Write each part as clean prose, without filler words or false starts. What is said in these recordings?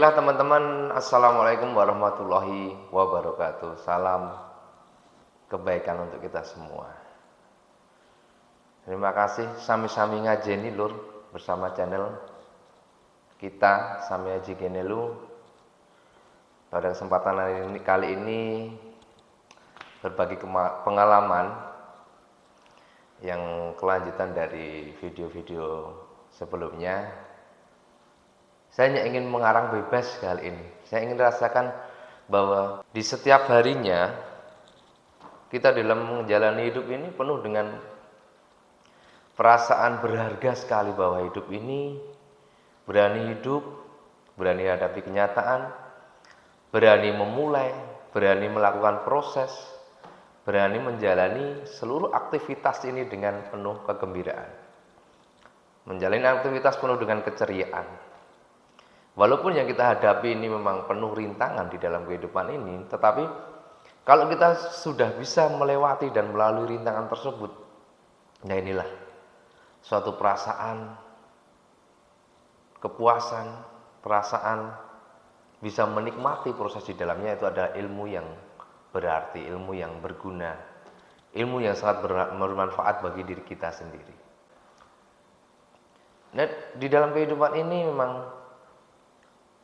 Baiklah teman-teman, Assalamualaikum warahmatullahi wabarakatuh. Salam kebaikan untuk kita semua. Terima kasih sami-sami ngajeni lur bersama channel kita Sami Aji Genelu. Pada kesempatan kali ini berbagi pengalaman yang kelanjutan dari video-video sebelumnya. Saya hanya ingin mengarang bebas kali ini. Saya ingin rasakan bahwa di setiap harinya kita dalam menjalani hidup ini penuh dengan perasaan berharga sekali bahwa hidup ini berani hidup, berani hadapi kenyataan, berani memulai, berani melakukan proses, berani menjalani seluruh aktivitas ini dengan penuh kegembiraan. Menjalani aktivitas penuh dengan keceriaan. Walaupun yang kita hadapi ini memang penuh rintangan di dalam kehidupan ini, tetapi kalau kita sudah bisa melewati dan melalui rintangan tersebut, nah inilah suatu perasaan kepuasan, perasaan bisa menikmati proses di dalamnya. Itu adalah ilmu yang berarti, ilmu yang berguna, ilmu yang sangat bermanfaat bagi diri kita sendiri. Nah, di dalam kehidupan ini memang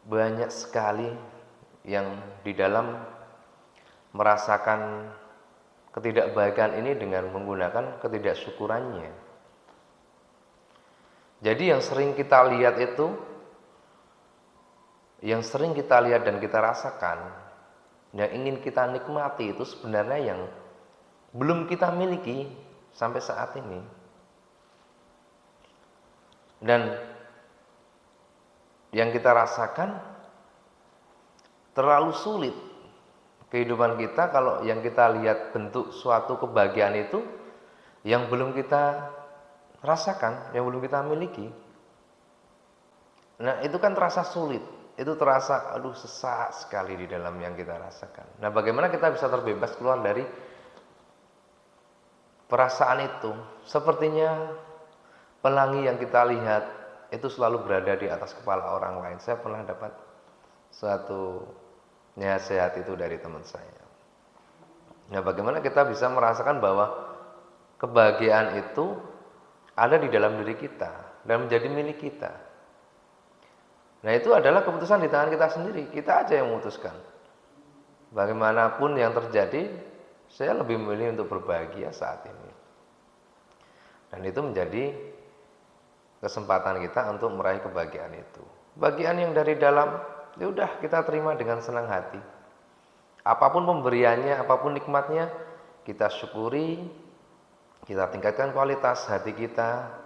banyak sekali yang di dalam merasakan ketidakbaikan ini dengan menggunakan ketidaksyukurannya. Jadi yang sering kita lihat itu, yang sering kita lihat dan kita rasakan, yang ingin kita nikmati itu sebenarnya yang belum kita miliki sampai saat ini. Dan yang kita rasakan terlalu sulit kehidupan kita kalau yang kita lihat bentuk suatu kebahagiaan itu yang belum kita rasakan, yang belum kita miliki. Nah, itu kan terasa sulit, itu terasa sesak sekali di dalam yang kita rasakan. Nah, bagaimana kita bisa terbebas keluar dari perasaan itu? Sepertinya pelangi yang kita lihat itu selalu berada di atas kepala orang lain. Saya pernah dapat suatu nasihat itu dari teman saya. Nah, bagaimana kita bisa merasakan bahwa kebahagiaan itu ada di dalam diri kita dan menjadi milik kita. Nah, itu adalah keputusan di tangan kita sendiri. Kita aja yang memutuskan. Bagaimanapun yang terjadi, saya lebih memilih untuk berbahagia saat ini. Dan itu menjadi kesempatan kita untuk meraih kebahagiaan itu. Bagian yang dari dalam, ya udah kita terima dengan senang hati. Apapun pemberiannya, apapun nikmatnya, kita syukuri, kita tingkatkan kualitas hati kita,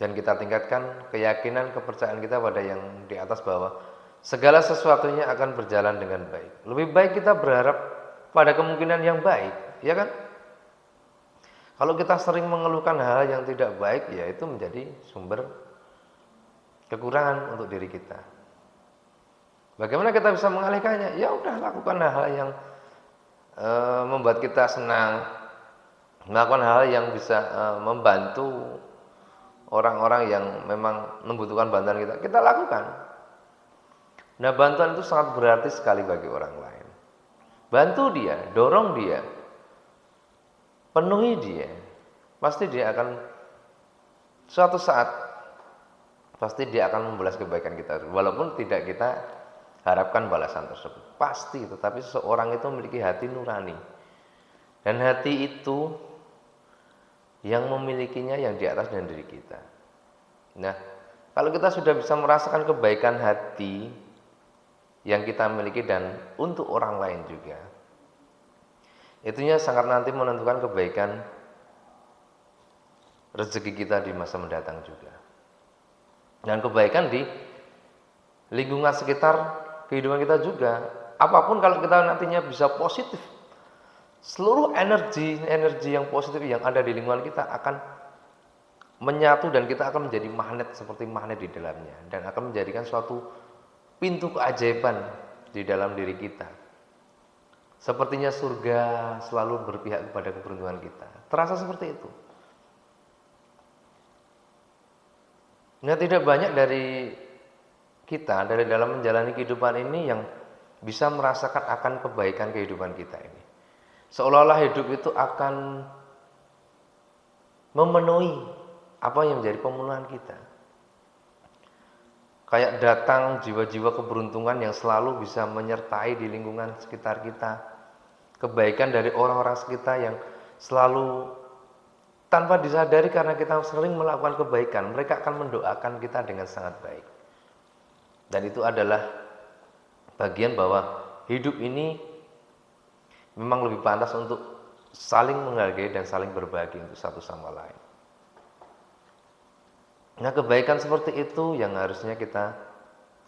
dan kita tingkatkan keyakinan, kepercayaan kita pada yang di atas bahwa segala sesuatunya akan berjalan dengan baik. Lebih baik kita berharap pada kemungkinan yang baik, ya kan? Kalau kita sering mengeluhkan hal yang tidak baik, ya itu menjadi sumber kekurangan untuk diri kita. Bagaimana kita bisa mengalihkannya? Ya udah, lakukan hal yang membuat kita senang, melakukan hal yang bisa membantu orang-orang yang memang membutuhkan bantuan kita. Kita lakukan. Nah, bantuan itu sangat berarti sekali bagi orang lain. Bantu dia, dorong dia, penuhi dia, pasti dia akan suatu saat pasti dia akan membalas kebaikan kita, walaupun tidak kita harapkan balasan tersebut. Pasti, tetapi seseorang itu memiliki hati nurani, dan hati itu yang memilikinya yang di atas dan diri kita. Nah, kalau kita sudah bisa merasakan kebaikan hati yang kita miliki dan untuk orang lain juga, itunya sangat nanti menentukan kebaikan rezeki kita di masa mendatang juga. Dan kebaikan di lingkungan sekitar kehidupan kita juga. Apapun kalau kita nantinya bisa positif, seluruh energi yang positif yang ada di lingkungan kita akan menyatu dan kita akan menjadi magnet, seperti magnet di dalamnya, dan akan menjadikan suatu pintu keajaiban di dalam diri kita. Sepertinya surga selalu berpihak kepada keberuntungan kita. Terasa seperti itu. Nah, tidak banyak dari kita dari dalam menjalani kehidupan ini yang bisa merasakan akan kebaikan kehidupan kita ini. Seolah-olah hidup itu akan memenuhi apa yang menjadi pemenuhan kita. Kayak datang jiwa-jiwa keberuntungan yang selalu bisa menyertai di lingkungan sekitar kita. Kebaikan dari orang-orang sekitar yang selalu tanpa disadari karena kita sering melakukan kebaikan, mereka akan mendoakan kita dengan sangat baik. Dan itu adalah bagian bahwa hidup ini memang lebih pantas untuk saling menghargai dan saling berbagi untuk satu sama lain. Nah, kebaikan seperti itu yang harusnya kita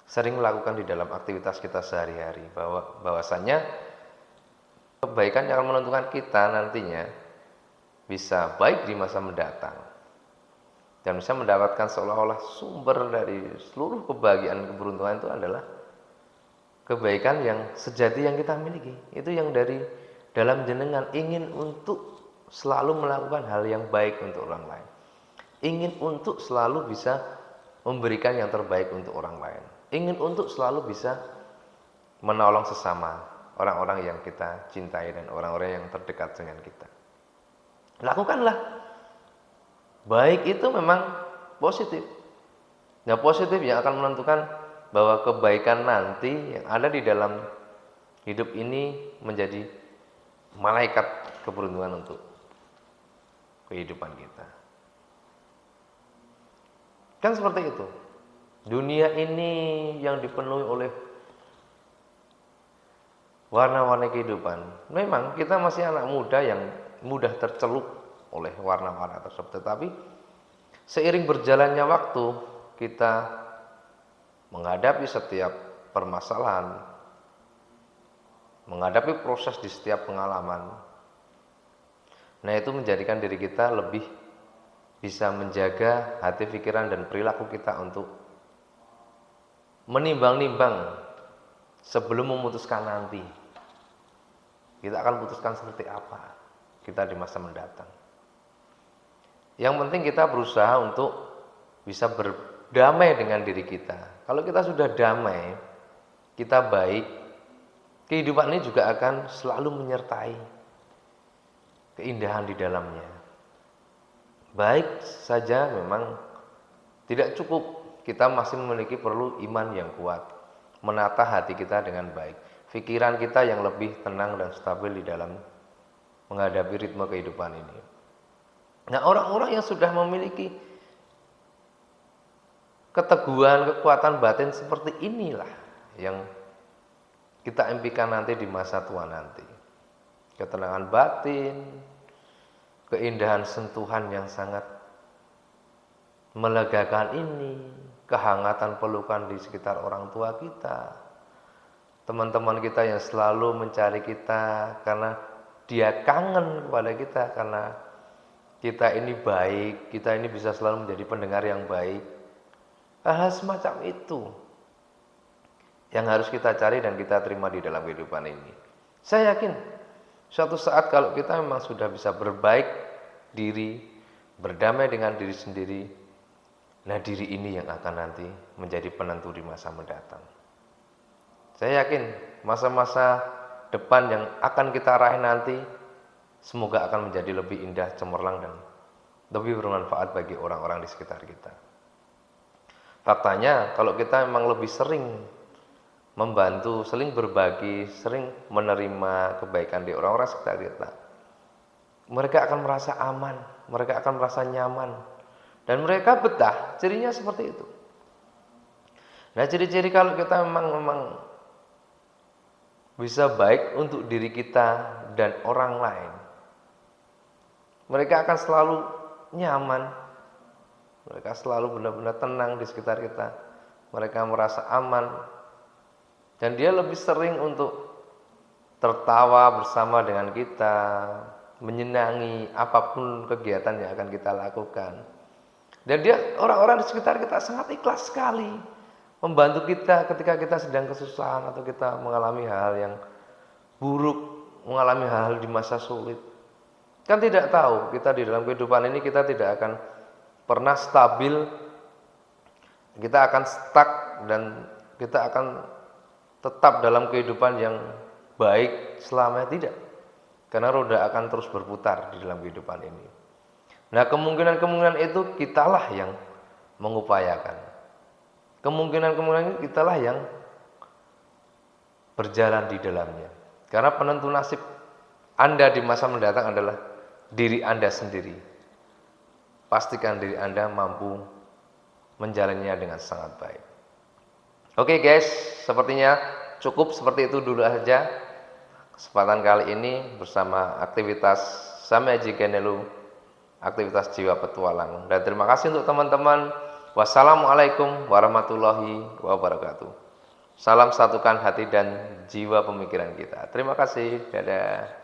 sering melakukan di dalam aktivitas kita sehari-hari, bahwasanya kebaikan yang akan menentukan kita nantinya bisa baik di masa mendatang dan bisa mendapatkan seolah-olah sumber dari seluruh kebahagiaan keberuntungan itu adalah kebaikan yang sejati yang kita miliki. Itu yang dari dalam jenengan ingin untuk selalu melakukan hal yang baik untuk orang lain, ingin untuk selalu bisa memberikan yang terbaik untuk orang lain, ingin untuk selalu bisa menolong sesama orang-orang yang kita cintai dan orang-orang yang terdekat dengan kita. Lakukanlah. Baik itu memang positif. Nah, positif yang akan menentukan bahwa kebaikan nanti yang ada di dalam hidup ini menjadi malaikat keberuntungan untuk kehidupan kita. Kan seperti itu. Dunia ini yang dipenuhi oleh warna-warni kehidupan. Memang kita masih anak muda yang mudah tercelup oleh warna-warna tersebut. Tetapi seiring berjalannya waktu, kita menghadapi setiap permasalahan, menghadapi proses di setiap pengalaman. Nah, itu menjadikan diri kita lebih bisa menjaga hati, pikiran, dan perilaku kita untuk menimbang-nimbang sebelum memutuskan nanti. Kita akan putuskan seperti apa kita di masa mendatang. Yang penting kita berusaha untuk bisa berdamai dengan diri kita. Kalau kita sudah damai, kita baik, kehidupan ini juga akan selalu menyertai keindahan di dalamnya. Baik saja memang tidak cukup, kita masih memiliki perlu iman yang kuat, menata hati kita dengan baik, pikiran kita yang lebih tenang dan stabil di dalam menghadapi ritme kehidupan ini. Nah, orang-orang yang sudah memiliki keteguhan, kekuatan batin seperti inilah yang kita impikan nanti di masa tua nanti. Ketenangan batin, keindahan sentuhan yang sangat melegakan ini, kehangatan pelukan di sekitar orang tua kita, teman-teman kita yang selalu mencari kita karena dia kangen kepada kita, karena kita ini baik, kita ini bisa selalu menjadi pendengar yang baik. Hal semacam itu yang harus kita cari dan kita terima di dalam kehidupan ini. Saya yakin suatu saat kalau kita memang sudah bisa berbaik diri, berdamai dengan diri sendiri, nah diri ini yang akan nanti menjadi penentu di masa mendatang. Saya yakin masa-masa depan yang akan kita raih nanti semoga akan menjadi lebih indah, cemerlang, dan lebih bermanfaat bagi orang-orang di sekitar kita. Faktanya kalau kita memang lebih sering membantu, sering berbagi, sering menerima kebaikan di orang-orang sekitar kita, mereka akan merasa aman, mereka akan merasa nyaman, dan mereka betah. Cirinya seperti itu. Nah, ciri-ciri kalau kita memang bisa baik untuk diri kita dan orang lain, mereka akan selalu nyaman, mereka selalu benar-benar tenang di sekitar kita, mereka merasa aman, dan dia lebih sering untuk tertawa bersama dengan kita, menyenangi apapun kegiatan yang akan kita lakukan. Dan dia, orang-orang di sekitar kita sangat ikhlas sekali membantu kita ketika kita sedang kesusahan atau kita mengalami hal yang buruk, mengalami hal-hal di masa sulit. Kan tidak tahu kita di dalam kehidupan ini kita tidak akan pernah stabil, kita akan stuck dan kita akan tetap dalam kehidupan yang baik selamanya, tidak. Karena roda akan terus berputar di dalam kehidupan ini. Nah, kemungkinan-kemungkinan itu kitalah yang mengupayakan. Kemungkinan-kemungkinan itu kitalah yang berjalan di dalamnya. Karena penentu nasib Anda di masa mendatang adalah diri Anda sendiri. Pastikan diri Anda mampu menjalannya dengan sangat baik. Oke guys, sepertinya cukup seperti itu dulu saja kesempatan kali ini bersama aktivitas Sameji Genelu, aktivitas jiwa petualang. Dan terima kasih untuk teman-teman. Wassalamualaikum warahmatullahi wabarakatuh. Salam satukan hati dan jiwa pemikiran kita. Terima kasih. Dadah.